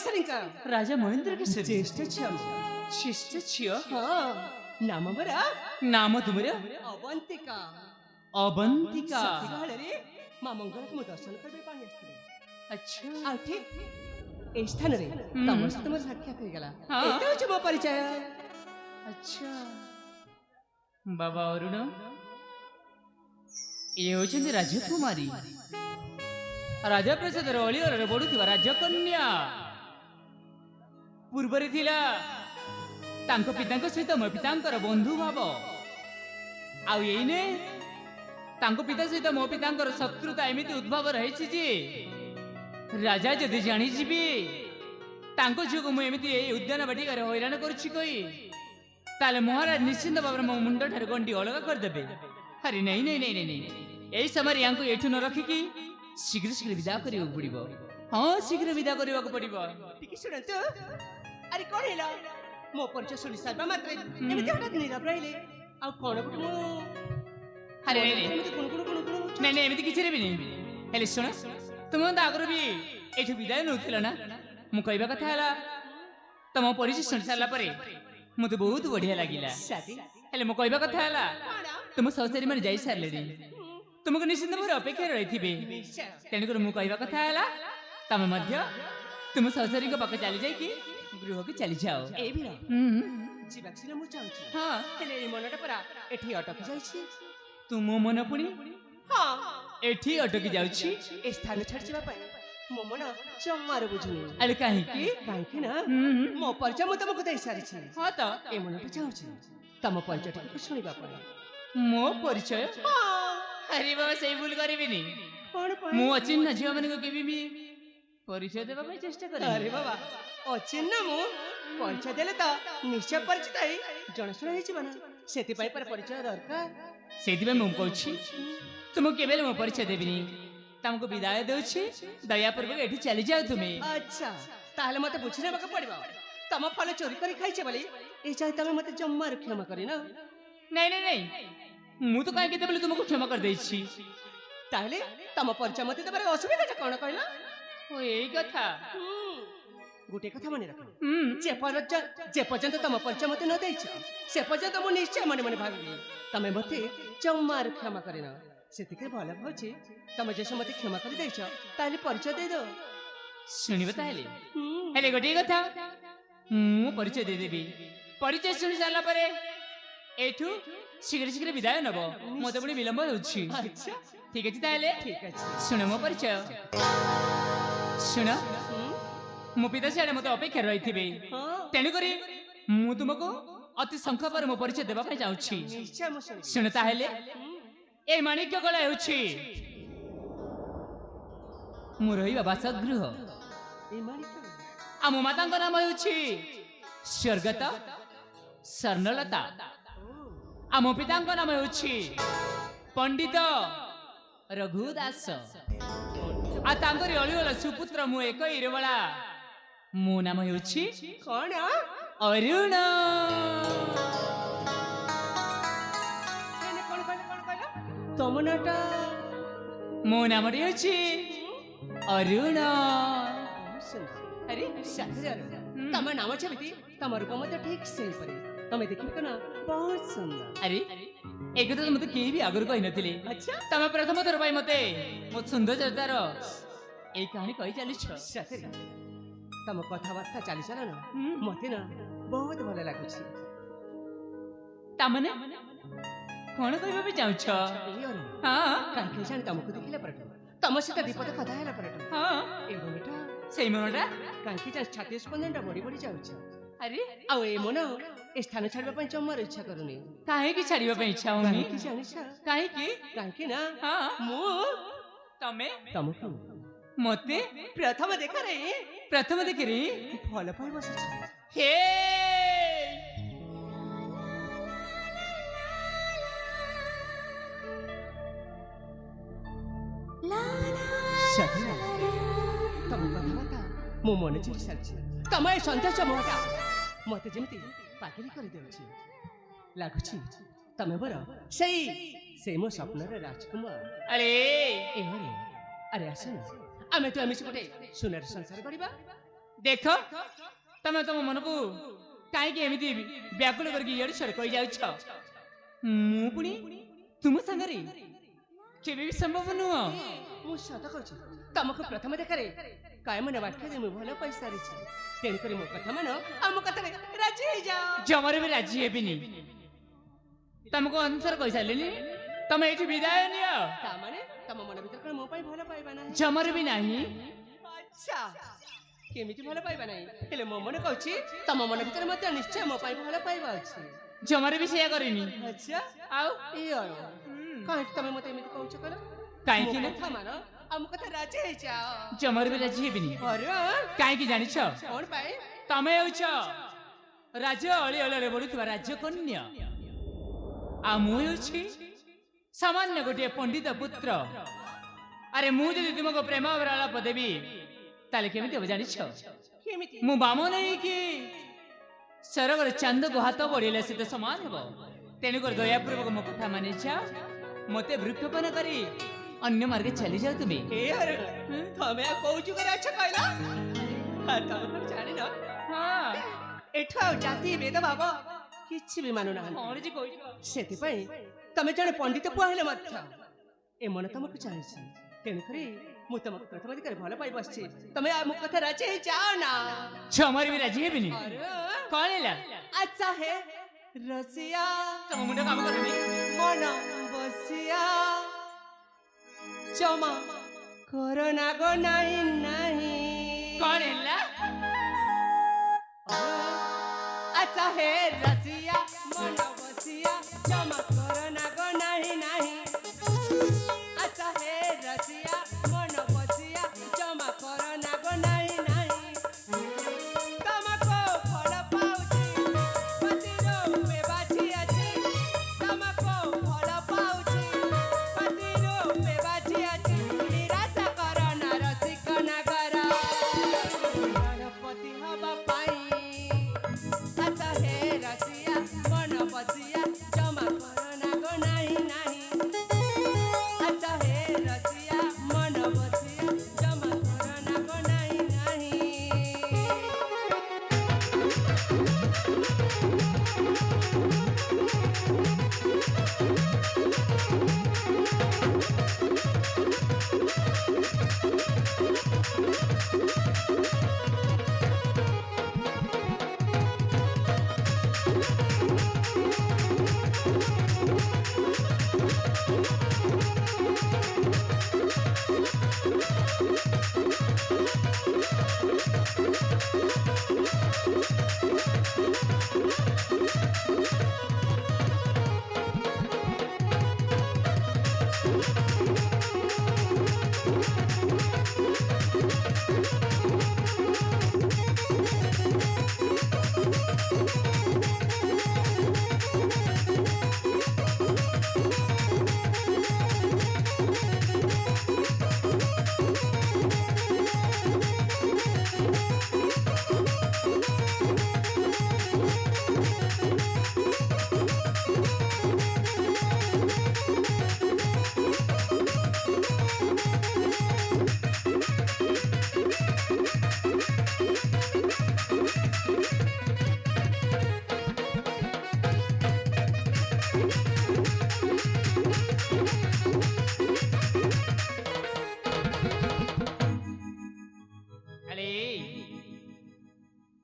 केसरीका राजा महेंद्र केसरी ज्येष्ठ छिया शिष्ट छियो हाँ नाम बरा नाम तुमर अवंतिका अवंतिका रे माँ मंगल को दर्शन करबे पानी आस्ते अच्छा आ ठीक ए स्थान रे तमर से तमर साक्षात हो गला एते होछ मो परिचय अच्छा बाबा अरुण ये होचंदी राजकुमारी राजा प्रसाद अलियर बढुथिबा राजकन्या पूर्वरे थिला तांको पितांको सहित मो पितांकर बंधु भाव आउ एइने तांको पिता सहित मो पितांकर शत्रुता एमिति उद्भव रहिछि जे राजा जदि जानि जिबि तांको जोगु मु एमिति ए उद्यान बाटिकार हैरान करूछि कहि ताले महाराज निश्चिंत भाव मो मुंड ठार गंडी अलग कर देबे अरे नहीं नहीं नहीं नहीं नहीं एई समय यांको एठु न रखिकी शीघ्र शीघ्र विदा करियो पड़िबो हां शीघ्र विदा करियो पड़िबो टिके सुनंतु अरे कोन हेला मो परिचय सुनि साबा मात्रे एमिति हठात नीरव रहिले आ कोन गुट मो अरे नहीं एमिति कोन नहीं नहीं एमिति किछि रे भी नहीं हेले सुन तुम तो आगरो भी एठु विदाय नउथिला ना मु कहबा कथा हला तम परिचय सुनि सारला परे मते बहुत बढ़िया लागिला साथी हेले मु कहबा कथा हला तुम सौसरी माने जाई सारले रे तुमको निश्चिंत भाव अपेक्षा रही तेणुकर मु कहबा कथा हला तम मध्य तुम सौसरी को पाक चली जाई कि गृह को चली जाओ ए भी जीवाक्सिना मु चाहूची हां हेले ए मनटा परा एठी अटक जाईछि तुम मन पुणी हां एठी अटकी जाउछि ए स्थान छाड़ जिबा पाए मो मन जम्मार बुझुनी अरे काहे कि ना मो परिचय मु तुमको देई सारी छी हां त ए मनटा चाहूची तम परिचय ठीक सुनिबा पड़े मो परिचय अरे बाबा सही भूल करिबिनी मु अचिन्ह झियो मन को केबी भी परिचय देबा पई चेष्टा करी अरे बाबा अचिन्ह मु परिचय देले त निश्चय परिचित है जणसुण हेछि बना सेति पई पर परिचय दरकार सेति पई मु कहछि तुम केबेले मो परिचय देबिनी तुमको विदाय देउछि दया पूर्वक एठी चली जाओ तुमे अच्छा ताहले मते बुझिने बाक पड़िबा तम फल चोरी करी खाइछे बोली ए चाहि तमे मते जम्मा क्षमा करी ना नहीं नहीं नहीं मु तो काहे केते बोले तुमको क्षमा कर देछि ताहले तम परिचय मते देबार असुविधा छ कोन कहला ओ एई कथा गोटे कथा मने रख जे पर्यंत तम परिचय मते न देछ से पर्यंत मु निश्चय मने मने भाबिबी तमे मते जम्मा क्षमा करिना सेतिके भला भौछि तमे जे मते क्षमा करि देछ ताहले परिचय दे दो सुनिबे ताहले हेले गोटे कथा मु परिचय दे देबी परिचय सुनि जाला परे एठू शीघ्र शीघ्र विदाय नब मते पुणी विलंब होछि अच्छा ठीक अछि ताहले ठीक अछि सुन मो परिचय सुन मो पिता से मते अपेक्षा रहिथिबे तेनु करी मु तुमको अति संख्या पर मो परिचय देबा पई जाउछि निश्चय मु सुन ताहले ए माणिक्य गला होछि मु रहिबा बासगृह ए माणिक्य आ मो मातांक नाम होछि स्वर्गत स्वर्णलता आम पितांक नाम होछि पंडित रघुदास आ तांकरी अलिवला सुपुत्र मु एक इरवला मो नाम होछि कोन अरुण एने कोन कहला तम नाटा मो नाम होछि अरुण अरे साथी तम नाम छबिति तम रूप मते ठीक सही परे तमे देखिबो ना बहुत सुंदर अरे एक तो मते केही भी आगर कहि नथिले अच्छा तमे प्रथम थर पाई मते मो सुंदर चरदार ए कहानी कहि चली छ साथी तम कथावार्ता चली चला ना मते ना बहुत भले लागु छी तमने कोन कहबा भी जाउ छ हां काहे के जानि तमको देखिला पर तम से विपद कथा हैला पर हां ए बेटा सेई मनटा काहे के जानि छाती स्पंदनटा बड़ी बड़ी जाउ छ अरे आ ए मन स्थान छाड़बा पई जम्मार इच्छा करूनी काहे की छाड़िबा पई इच्छा होनी की जानि छ काहे की ना हां मु तमे तमको मते प्रथम देखा रे प्रथम देखि रे फल पाई बस हे सखा तम कथावार्ता मो मन चिड़ी सारछि तमय संदेश मोटा मते जेमति पाकिरी कर देउछि लागुछि तमे बर सेई मो स्वप्नर राजकुमार अरे ए हरे अरे आसन आमे तो आमिस गोटे सुनर संसार करिबा देख तमे तुम मन को कहीं एमती व्याकुल करके इे सर कही जाऊछ मु पुणी तुम सांगरे केबे भी संभव नुह मु सत कहूँ तुमको प्रथम देखारे काय मन वाक्य दे मु भल पैसारी तेणुक मो कथा मान आम कथा राजी हो जाओ जमारे भी राजी हेबिनी तुमको अनुसार कही सारे तुम ये विदाय नियो तामाने तम मन भीतर कौन मो भल पाइबा ना जमारे भी नहीं अच्छा केमिति भल पाइबा नहीं हेले मो मन कहूँ तम मन भीतर मत निश्चय मो भल पाइबा अछि जमारे भी सेया करिनी अच्छा आउ कहीं तुम मत एमती कहूछ कल कहीं कथा मान आम कथा राजी हो जाओ जमारे भी राजी हेबिनी अरे कहीं जानी कौन पाए तमे हो राज्य अली अली बढ़ुवा राज्य कन्या आ मुझे सामान्य गोटे पंडित पुत्र अरे मुझे तुमको प्रेम अवरालाप देवी ताले केमिति हो जानिछ मु बाम नहीं कि सरगर चांद को हाथ बढ़ेले से तो समान हो तेणुक दयापूर्वक मो कथा मानि जा मते वृक्षपन करी अन्य मार्गे चली जाओ तुम्हें ए अरे तमे कहूछु करे अच्छा कहला हां तमे जानि न हां एठा जाति भेद भाव किछि भी मानु ना कौन जी कोई सेति पई तमे जने पंडित पुआहिले मध्य ए मन तुमको चाहिछि तेणुकरी मु तुमको प्रथम अधिकार भल पाई बसछि तमे आ मु कथा राजी हो जाओ ना छमारी भी राजी हेबिनी अरे कौन है अच्छा है रसिया तुम मुंडे काम करनी मन बसिया चमा कोरोना गो नहीं नहीं कौन है अच्छा है रसिया मन बसिया चमा कोरोना गो नहीं नहीं अच्छा है रसिया मन बसिया चमा कोरोना गो नहीं नहीं तमको फल पाउची पतिरो पे बाची अछि तमको फल पाउची पतिरो पे बाची अछि निराशा करना रसिक नगर गणपति हवा पाई अच्छा है रसिया मन बसिया जमा करना गो नहीं नहीं अच्छा है रसिया मन बसिया जमा करना गो नहीं नहीं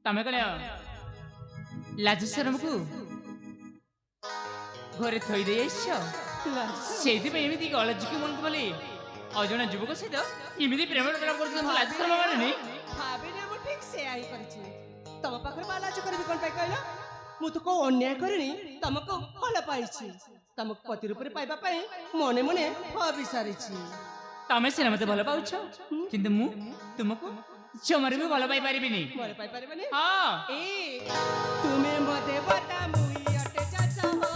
तमे कले लाज शरम को घरे थई दे सेति पे एमिति कॉलेज की मन बोली अजणा युवक सहित एमिति प्रेम प्रेम करछ लाज शरम माने नहीं भाभी ने मु ठीक से आई करछि तम पाखर बालाज करबी कोन पाई कहला मु तो को अन्याय करनी तमको फल पाइछि तमको पति रूप रे पाइबा पाई मने मने भाबिसारिछि तमे से मते भल पाउछ किंतु मु तुमको जमारे भी भल पाई परिबिनी भल पाई परिबनी हां ए तुमे मते बता मुई अटे चाचा हो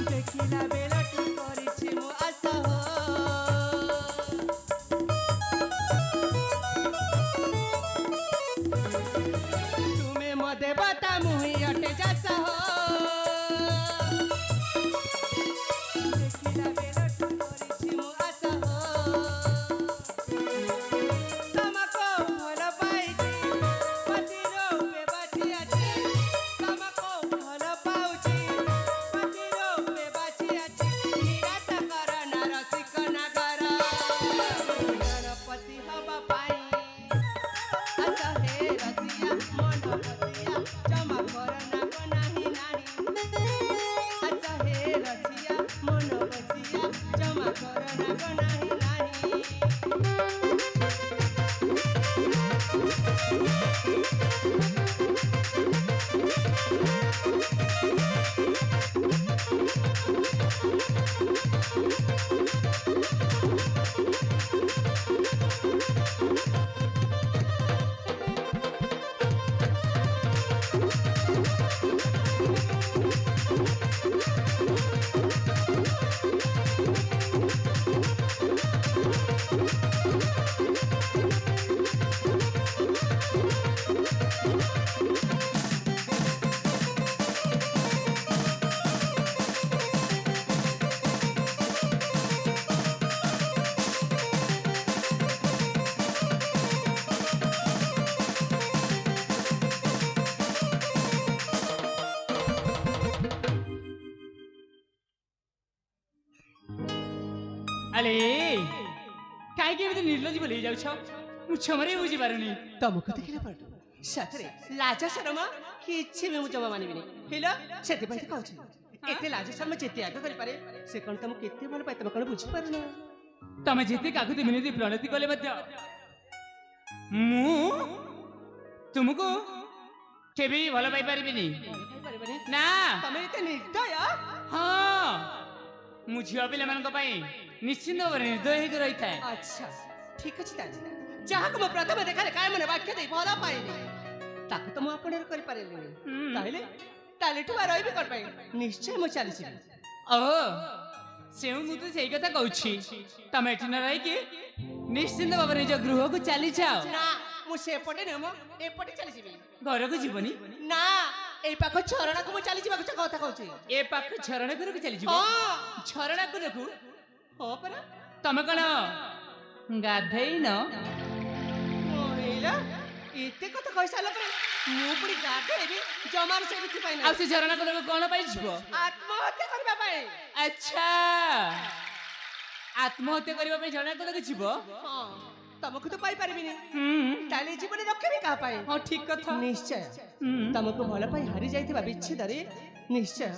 देखिला बेला तू करिछि मु आशा हो तुमे मते बता मुई अटे चाचा हो देखिला बेला तू करिछि मु आशा हो ଆଲେ କାହିଁକି ଏମିତି ନିର୍ଲଜ ବୋଲି ଯାଉଛ? ମୁଁ କ୍ଷମାରେ ବୁଝିପାରୁନି। ତମକୁ ଦେଖିଲା ପଟୁ ସତରେ ଲାଜ ଶରମ କିଛି ବି ମୁଁ ଜମା ମାନିବିନି ହେଲ ସେଥିପାଇଁ ତ କହୁଛି ଏତେ ଲାଜ ଶରମ ଯେତେ ଆଗ କରିପାରେ ସେ କଣ ତମକୁ କେତେ ଭଲ ପାଏ ତମେ କଣ ବୁଝିପାରୁନ? ତମେ ଯେତେ କାକୁତି ମିନତି ପ୍ରଣତି କଲେ ମଧ୍ୟ ମୁଁ ତୁମକୁ କେବେ ବି ଭଲ ପାଇପାରିବିନି। ନା ତମେ ଏତେ ନିର୍ଦୟ। ହଁ ମୁଁ ଝିଅ ପିଲାମାନଙ୍କ ପାଇଁ ନିଶ୍ଚିନ୍ତ ଭାବରେ ନିର୍ଦ୍ଦୟ ହେଇକି ରହିଥାଏ। ଆଚ୍ଛା ଠିକ ଅଛି ତାହେଲେ ଯାହାକୁ ମୁଁ ପ୍ରଥମ ଦେଖାରେ କାୟ ମନେ ବାକ୍ୟ ଦେଇ ଭଲ ପାଇନି ତାକୁ ତ ମୁଁ ଆପଣର କରିପାରିଲିନି ତାହେଲେ ତାହେଲେଠୁ ବା ରହିବି କଣ ପାଇଁ ନିଶ୍ଚୟ ମୁଁ ଚାଲିଯିବି। ଓହୋ ସେଉ ମୁଁ ତ ସେଇ କଥା କହୁଛି ତମେ ଏଠି ନ ରହିକି ନିଶ୍ଚିନ୍ତ ଭାବରେ ନିଜ ଗୃହକୁ ଚାଲିଯାଅ। ନା ମୁଁ ସେପଟେ ନୁହେଁ ମୁଁ ଏପଟେ ଚାଲିଯିବି। ଘରକୁ ଯିବନି? ନା ଏଇ ପାଖ ଝରଣାକୁ ମୁଁ ଚାଲିଯିବାକୁ କଥା କହୁଛି। ଏ ପାଖ ଝରଣା ଘରକୁ ଚାଲିଯିବ? ଝରଣା ଘରକୁ? ହଁ ପରା। ତମେ କଣ ଗାଧେଇନ? ଏତେ କଥା କହିସାରିଲା ପରେ ମୁଁ ପୁଣି ଗାଧେଇବି ଜମାରୁ ସେମିତି ପାଇଁ ଆଉ ସେ ଝରଣା ଘରକୁ କଣ ପାଇଁ ଯିବ? ଆତ୍ମହତ୍ୟା କରିବା ପାଇଁ। ଆଚ୍ଛା ଆତ୍ମହତ୍ୟା କରିବା ପାଇଁ ଝରଣା ଘରକୁ ଯିବ? ହଁ ତମକୁ ତ ପାଇପାରିବିନି ତାହେଲେ ଜୀବନ ରଖିବି କାହା ପାଇଁ? ହଁ ଠିକ କଥା। ନିଶ୍ଚୟ ତମକୁ ଭଲ ପାଇ ହାରି ଯାଇଥିବା ବିଚ୍ଛେଦରେ ନିଶ୍ଚୟ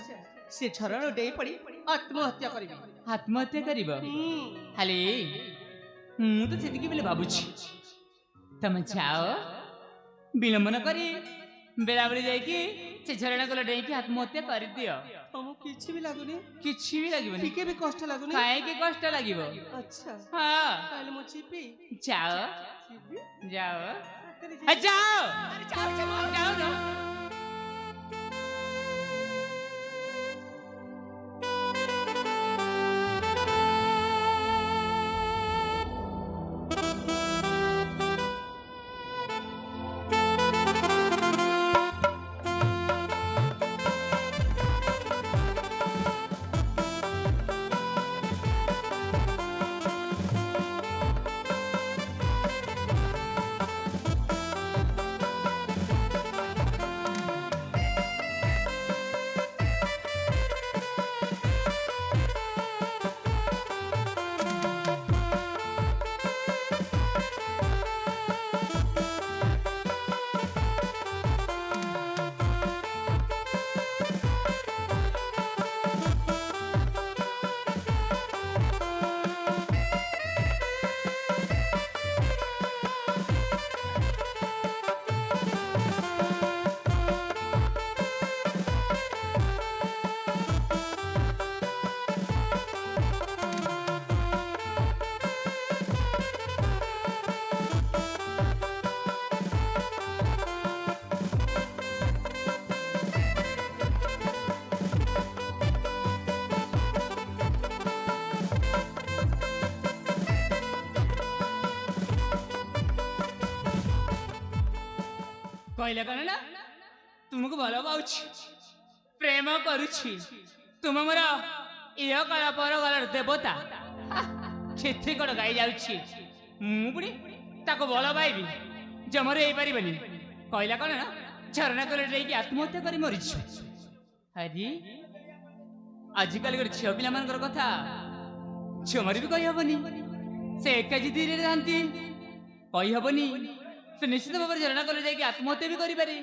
ସେ ଝରଣା ଡେଇଁ ପଡି ଆତ୍ମହତ୍ୟା କରିବି। ଆତ୍ମହତ୍ୟା କରିବ? ଖାଲି ମୁଁ ତ ସେତିକି ବୋଲି ଭାବୁଛି। ତମେ ଯାଅ ବିଳମ୍ବ ନ କରି ବେଳାବେଳି ଯାଇକି ସେ ଝରଣା କୂଳ ଡେଇଁକି ଆତ୍ମହତ୍ୟା କରିଦିଅ। ତମକୁ କିଛି ବି ଲାଗୁନି? କିଛି ବି ଲାଗିବନି। ଟିକେ ବି କଷ୍ଟ ଲାଗୁନି? କାହିଁକି କଷ୍ଟ ଲାଗିବ? ଆଚ୍ଛା ହଁ ତାହେଲେ ମୁଁ ଯିବି। ଯାଅ ଯିବି ଯାଅ ସତରେ ଯିବି। ଯାଅ ଆରେ ଯାଉଛି ମୁଁ। ଯାଅ ନା। କହିଲେ କଣ ନା ତୁମକୁ ଭଲ ପାଉଛି ପ୍ରେମ କରୁଛି ତୁମ ମୋର ଇହ କାଳ ପର ଗଲାର ଦେବତା ସେଥିରେ କଣ ଗାଇ ଯାଉଛି ମୁଁ ପୁଣି ତାକୁ ଭଲ ପାଇବି ଜମାରୁ ହେଇପାରିବନି। କହିଲା କଣ ନା ଝରଣା କୂଳରେ ଯାଇକି ଆତ୍ମହତ୍ୟା କରି ମରିଛୁ। ଆଜି ଆଜିକାଲି ଗୋଟେ ଝିଅ ପିଲାମାନଙ୍କର କଥା ଜମାରୁ ବି କହିହବନି। ସେ ଏକା ଜିଦିରେ ଥାନ୍ତି କହିହବନି। ସେ ନିଶ୍ଚିତ ଭାବରେ ଝରଣା କୂଳରେ ଯାଇକି ଆତ୍ମହତ୍ୟା ବି କରିପାରେ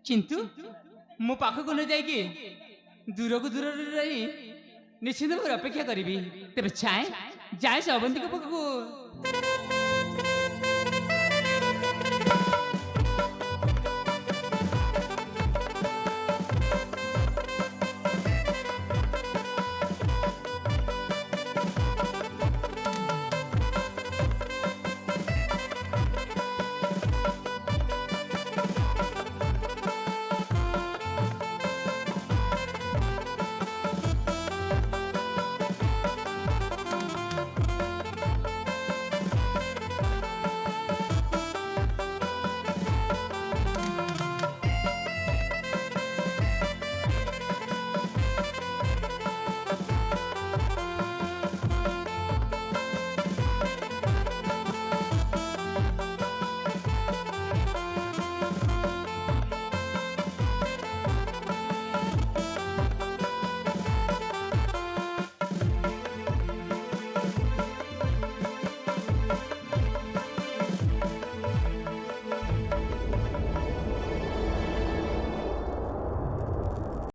କିନ୍ତୁ ମୁଁ ପାଖକୁ ନ ଯାଇକି ଦୂରକୁ ଦୂରରେ ରହି ନିଶ୍ଚିତ ଭାବରେ ଅପେକ୍ଷା କରିବି। ତେବେ ଯାଏ ସେ ଅବନ୍ତୀଙ୍କ ପାଖକୁ।